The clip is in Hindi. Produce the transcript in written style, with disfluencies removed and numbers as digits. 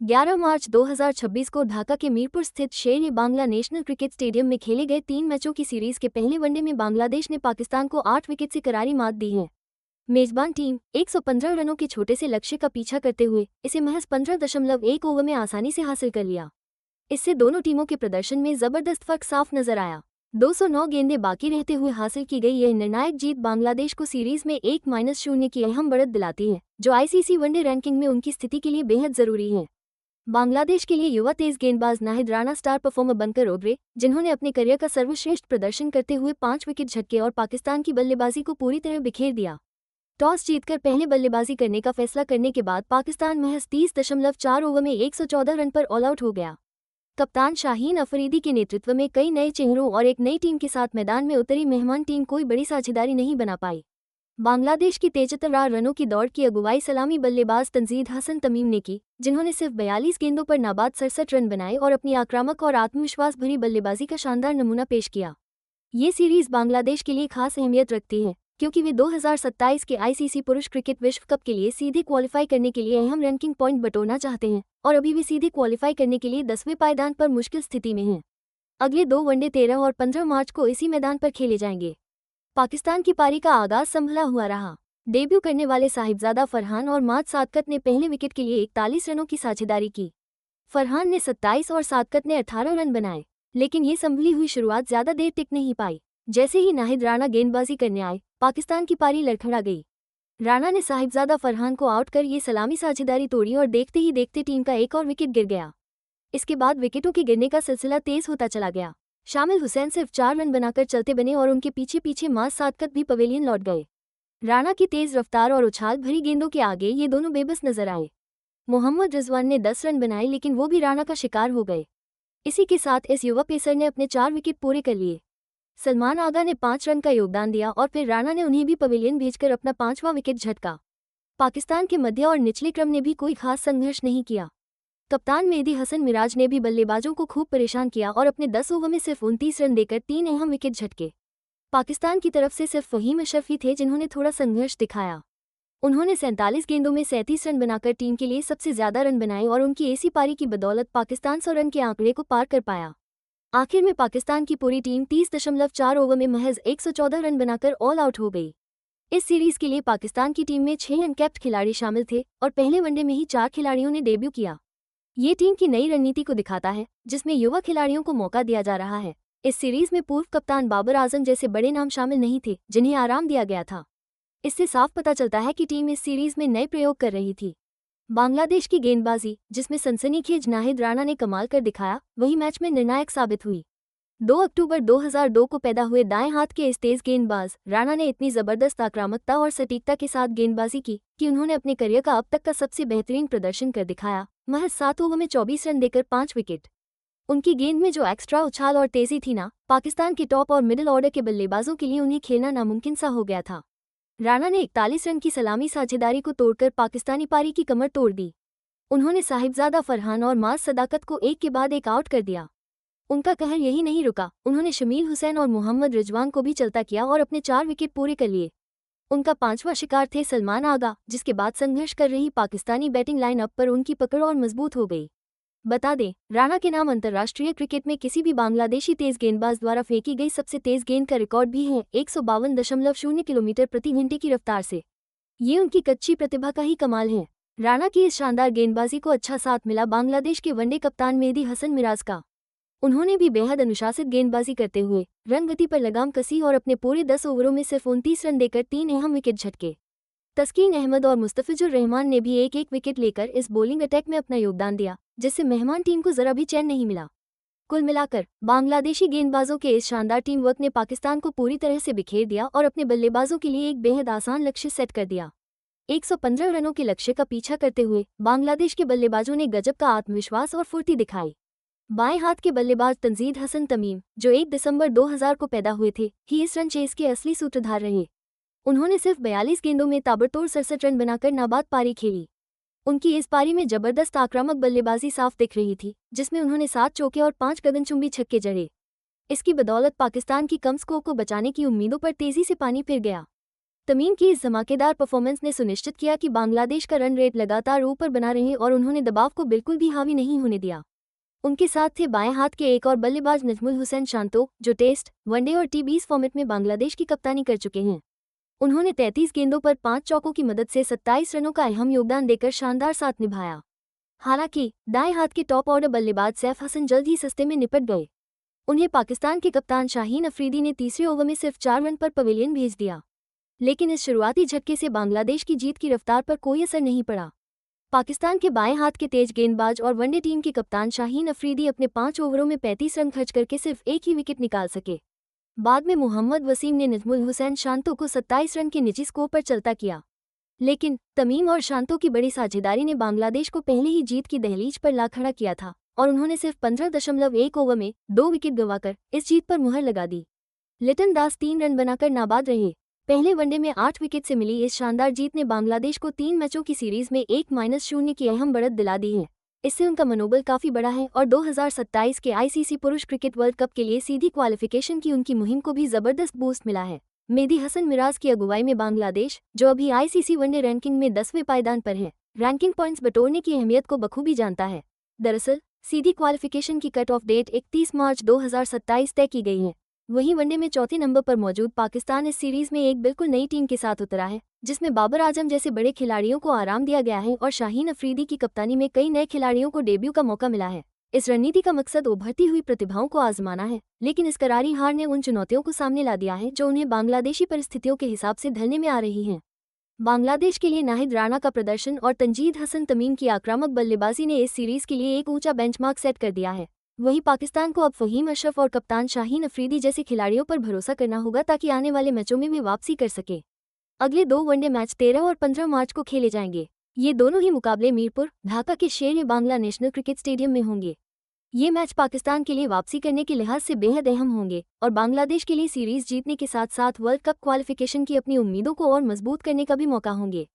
11 मार्च 2026 को ढाका के मीरपुर स्थित शेर-ए-बांग्ला नेशनल क्रिकेट स्टेडियम में खेले गए 3 मैचों की सीरीज के पहले वनडे में बांग्लादेश ने पाकिस्तान को 8 विकेट से करारी मात दी है। मेजबान टीम 115 रनों के छोटे से लक्ष्य का पीछा करते हुए इसे महज 15.1 ओवर में आसानी से हासिल कर लिया। इससे दोनों टीमों के प्रदर्शन में जबरदस्त फर्क साफ नजर आया। 209 गेंदें बाकी रहते हुए हासिल की गई यह निर्णायक जीत बांग्लादेश को सीरीज में 1-0 की अहम बढ़त दिलाती है, जो आईसीसी वनडे रैंकिंग में उनकी स्थिति के लिए बेहद जरूरी है। बांग्लादेश के लिए युवा तेज गेंदबाज नाहिद राणा स्टार परफॉर्मर बनकर उभरे, जिन्होंने अपने करियर का सर्वश्रेष्ठ प्रदर्शन करते हुए 5 विकेट झटके और पाकिस्तान की बल्लेबाजी को पूरी तरह बिखेर दिया। टॉस जीतकर पहले बल्लेबाजी करने का फैसला करने के बाद पाकिस्तान महज 30.4 ओवर में 114 रन पर ऑल आउट हो गया। कप्तान शाहीन अफरीदी के नेतृत्व में कई नए चेहरों और एक नई टीम के साथ मैदान में उतरी मेहमान टीम कोई बड़ी साझेदारी नहीं बना पाई। बांग्लादेश की 73 रनों की दौड़ की अगुवाई सलामी बल्लेबाज तंजीद हसन तमीम ने की, जिन्होंने सिर्फ 42 गेंदों पर नाबाद 67 रन बनाए और अपनी आक्रामक और आत्मविश्वास भरी बल्लेबाजी का शानदार नमूना पेश किया। ये सीरीज बांग्लादेश के लिए खास अहमियत रखती है, क्योंकि वे 2027 के आईसीसी पुरुष क्रिकेट विश्व कप के लिए सीधे क्वालिफाई करने के लिए अहम रैंकिंग पॉइंट बटोरना चाहते हैं और अभी भी सीधे क्वालिफाई करने के लिए 10वें पायदान पर मुश्किल स्थिति में हैं। अगले 2 वनडे 13 और 15 मार्च को इसी मैदान पर खेले जाएंगे। पाकिस्तान की पारी का आगाज संभला हुआ रहा। डेब्यू करने वाले साहिबजादा फरहान और माद सादकत ने पहले विकेट के लिए 41 रनों की साझेदारी की। फरहान ने 27 और सादकत ने 18 रन बनाए, लेकिन ये संभली हुई शुरुआत ज्यादा देर टिक नहीं पाई। जैसे ही नाहिद राणा गेंदबाजी करने आए, पाकिस्तान की पारी लड़खड़ा गई। राणा ने साहिबजादा फरहान को आउट कर ये सलामी साझेदारी तोड़ी और देखते ही देखते टीम का एक और विकेट गिर गया। इसके बाद विकेटों के गिरने का सिलसिला तेज होता चला गया। शामिल हुसैन सिर्फ 4 रन बनाकर चलते बने और उनके पीछे पीछे माज सादकत भी पवेलियन लौट गए। राणा की तेज रफ्तार और उछाल भरी गेंदों के आगे ये दोनों बेबस नजर आए। मोहम्मद रिजवान ने 10 रन बनाए, लेकिन वो भी राणा का शिकार हो गए। इसी के साथ इस युवा पेसर ने अपने 4 विकेट पूरे कर लिए। सलमान आगा ने 5 रन का योगदान दिया और फिर राणा ने उन्हें भी पवेलियन भेजकर अपना 5वां विकेट झटका। पाकिस्तान के मध्य और निचले क्रम ने भी कोई खास संघर्ष नहीं किया। कप्तान मेहदी हसन मिराज ने भी बल्लेबाजों को खूब परेशान किया और अपने 10 ओवर में सिर्फ 29 रन देकर 3 अहम विकेट झटके। पाकिस्तान की तरफ से सिर्फ फहीम अशरफी थे जिन्होंने थोड़ा संघर्ष दिखाया। उन्होंने 47 गेंदों में 37 रन बनाकर टीम के लिए सबसे ज्यादा रन बनाए और उनकी ऐसी पारी की बदौलत पाकिस्तान 100 रन के आंकड़े को पार कर पाया। आखिर में पाकिस्तान की पूरी टीम 30.4 ओवर में महज 114 रन बनाकर ऑल आउट हो गई। इस सीरीज के लिए पाकिस्तान की टीम में 6 अनकैप्ड खिलाड़ी शामिल थे और पहले वनडे में ही 4 खिलाड़ियों ने डेब्यू किया। ये टीम की नई रणनीति को दिखाता है, जिसमें युवा खिलाड़ियों को मौका दिया जा रहा है। इस सीरीज में पूर्व कप्तान बाबर आजम जैसे बड़े नाम शामिल नहीं थे, जिन्हें आराम दिया गया था। इससे साफ पता चलता है कि टीम इस सीरीज में नए प्रयोग कर रही थी। बांग्लादेश की गेंदबाजी, जिसमें सनसनीखेज नाहिद राणा ने कमाल कर दिखाया, वही मैच में निर्णायक साबित हुई। 2 अक्टूबर 2002 को पैदा हुए दाएं हाथ के इस तेज गेंदबाज राणा ने इतनी जबरदस्त आक्रामकता और सटीकता के साथ गेंदबाजी की कि उन्होंने अपने करियर का अब तक का सबसे बेहतरीन प्रदर्शन कर दिखाया। महज 7 ओवर में 24 रन देकर 5 विकेट। उनकी गेंद में जो एक्स्ट्रा उछाल और तेजी थी ना, पाकिस्तान के टॉप और मिडिल ऑर्डर के बल्लेबाजों के लिए उन्हें खेलना नामुमकिन सा हो गया था। राणा ने 41 रन की सलामी साझेदारी को तोड़कर पाकिस्तानी पारी की कमर तोड़ दी। उन्होंने साहिबजादा फरहान और माज सदाकत को एक के बाद एक आउट कर दिया। उनका कहर यही नहीं रुका, उन्होंने शमील हुसैन और मोहम्मद रिजवान को भी चलता किया और अपने 4 विकेट पूरे कर लिए। उनका 5वां शिकार थे सलमान आगा, जिसके बाद संघर्ष कर रही पाकिस्तानी बैटिंग लाइनअप पर उनकी पकड़ और मजबूत हो गई। बता दें, राणा के नाम अंतर्राष्ट्रीय क्रिकेट में किसी भी बांग्लादेशी तेज गेंदबाज द्वारा फेंकी गई सबसे तेज गेंद का रिकॉर्ड भी है, 152.0 किलोमीटर प्रति घंटे की रफ्तार से। ये उनकी कच्ची प्रतिभा का ही कमाल है। राणा की इस शानदार गेंदबाजी को अच्छा साथ मिला बांग्लादेश के वनडे कप्तान मेहदी हसन मिराज का। उन्होंने भी बेहद अनुशासित गेंदबाजी करते हुए रन गति पर लगाम कसी और अपने पूरे 10 ओवरों में सिर्फ 29 रन देकर 3 अहम विकेट झटके। तस्कीन अहमद और मुस्तफिजुर रहमान ने भी एक एक विकेट लेकर इस बॉलिंग अटैक में अपना योगदान दिया, जिससे मेहमान टीम को जरा भी चैन नहीं मिला। कुल मिलाकर बांग्लादेशी गेंदबाजों के इस शानदार टीम वर्क ने पाकिस्तान को पूरी तरह से बिखेर दिया और अपने बल्लेबाजों के लिए एक बेहद आसान लक्ष्य सेट कर दिया। 115 रनों के लक्ष्य का पीछा करते हुए बांग्लादेश के बल्लेबाजों ने गजब का आत्मविश्वास और फुर्ती दिखाई। बाएं हाथ के बल्लेबाज तंजीद हसन तमीम, जो 1 दिसंबर 2000 को पैदा हुए थे, ही इस रन चेस के असली सूत्रधार रहे। उन्होंने सिर्फ 42 गेंदों में ताबड़तोड़ 67 रन बनाकर नाबाद पारी खेली। उनकी इस पारी में जबरदस्त आक्रामक बल्लेबाजी साफ दिख रही थी, जिसमें उन्होंने 7 चौके और 5 गगनचुंबी छक्के जड़े। इसकी बदौलत पाकिस्तान की कम स्कोर को बचाने की उम्मीदों पर तेजी से पानी फिर गया। तमीम की इस धमाकेदार परफॉर्मेंस ने सुनिश्चित किया कि बांग्लादेश का रन रेट लगातार ऊपर बना रहे और उन्होंने दबाव को बिल्कुल भी हावी नहीं होने दिया। उनके साथ थे बाएं हाथ के एक और बल्लेबाज नजमुल हुसैन शांतो, जो टेस्ट, वनडे और टी20 फॉर्मेट में बांग्लादेश की कप्तानी कर चुके हैं। उन्होंने 33 गेंदों पर 5 चौकों की मदद से 27 रनों का अहम योगदान देकर शानदार साथ निभाया। हालांकि दाएं हाथ के टॉप ऑर्डर बल्लेबाज सैफ हसन जल्द ही सस्ते में निपट गए। उन्हें पाकिस्तान के कप्तान शाहीन अफरीदी ने तीसरे ओवर में सिर्फ 4 रन पर पवेलियन भेज दिया। लेकिन इस शुरुआती झटके से बांग्लादेश की जीत की रफ्तार पर कोई असर नहीं पड़ा। पाकिस्तान के बाएं हाथ के तेज गेंदबाज और वनडे टीम के कप्तान शाहीन अफरीदी अपने 5 ओवरों में 35 रन खर्च करके सिर्फ एक ही विकेट निकाल सके। बाद में मोहम्मद वसीम ने नजमुल हुसैन शांतो को 27 रन के निजी स्कोर पर चलता किया। लेकिन तमीम और शांतो की बड़ी साझेदारी ने बांग्लादेश को पहले ही जीत की दहलीज पर ला खड़ा किया था और उन्होंने सिर्फ 15.1 ओवर में 2 विकेट गंवाकर इस जीत पर मुहर लगा दी। लिटन दास 3 रन बनाकर नाबाद रहे। पहले वनडे में 8 विकेट से मिली इस शानदार जीत ने बांग्लादेश को 3 मैचों की सीरीज में 1-0 की अहम बढ़त दिला दी है। इससे उनका मनोबल काफी बड़ा है और 2027 के आईसीसी पुरुष क्रिकेट वर्ल्ड कप के लिए सीधी क्वालिफिकेशन की उनकी मुहिम को भी जबरदस्त बूस्ट मिला है। मेहदी हसन मिराज की अगुवाई में बांग्लादेश, जो अभी आईसीसी वनडे रैंकिंग में 10वें पायदान पर है, रैंकिंग पॉइंट्स बटोरने की अहमियत को बखूबी जानता है। दरअसल सीधी क्वालिफिकेशन की कट ऑफ डेट 31 मार्च 2027 तय की गई है। वहीं वनडे में चौथे नंबर पर मौजूद पाकिस्तान इस सीरीज में एक बिल्कुल नई टीम के साथ उतरा है, जिसमें बाबर आजम जैसे बड़े खिलाड़ियों को आराम दिया गया है और शाहीन अफरीदी की कप्तानी में कई नए खिलाड़ियों को डेब्यू का मौका मिला है। इस रणनीति का मकसद उभरती हुई प्रतिभाओं को आजमाना है, लेकिन इस करारी हार ने उन चुनौतियों को सामने ला दिया है जो उन्हें बांग्लादेशी परिस्थितियों के हिसाब से ढलने में आ रही हैं। बांग्लादेश के लिए नाहिद राणा का प्रदर्शन और तंजीद हसन तमीम की आक्रामक बल्लेबाजी ने इस सीरीज के लिए एक ऊंचा बेंचमार्क सेट कर दिया है। वहीं पाकिस्तान को अब फहीम अशरफ और कप्तान शाहीन अफरीदी जैसे खिलाड़ियों पर भरोसा करना होगा ताकि आने वाले मैचों में वे वापसी कर सके। अगले 2 वनडे मैच 13 और 15 मार्च को खेले जाएंगे। ये दोनों ही मुकाबले मीरपुर, ढाका के शेर-ए-बांग्ला नेशनल क्रिकेट स्टेडियम में होंगे। ये मैच पाकिस्तान के लिए वापसी करने के लिहाज से बेहद अहम होंगे और बांग्लादेश के लिए सीरीज जीतने के साथ साथ वर्ल्ड कप क्वालिफिकेशन की अपनी उम्मीदों को और मजबूत करने का भी मौका होंगे।